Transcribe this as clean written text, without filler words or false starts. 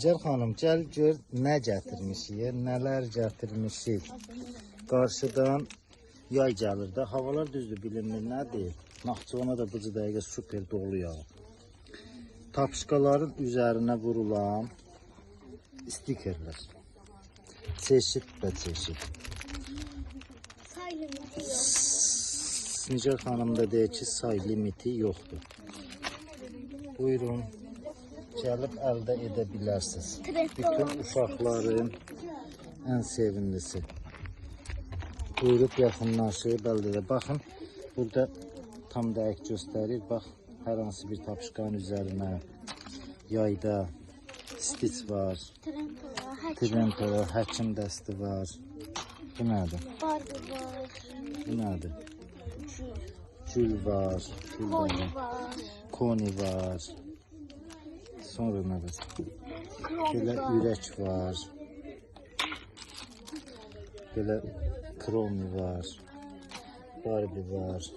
Gel xanım, gəl gör nə gətirmişik, nələr gətirmişik. Qarşıdan yay gəlir də, havalar düzdür, bilinmir nədir. Naxçıvana da bu dəqiqə super dolu yağır. Tapışkaların üzərinə vurulan stikerler. Çeşit və çeşit. Nigar xanım da deyir ki, say limiti yoxdur. Buyurun, gəlib əldə edə bilərsiniz. Bütün uşaqların ən sevimlisi. Buyurub yaxınlaşıb əldə edə. Baxın, burada tam dəqiq göstərir. Bax, hər hansı bir tapışkanın üzərinə yayda stiç var. Trento var, həkim dəsti var. Bu nədir? Bu nədir? Gül var. Koni var. Sonra nədir? Belə ürək var. Belə kromi var. Barbie var.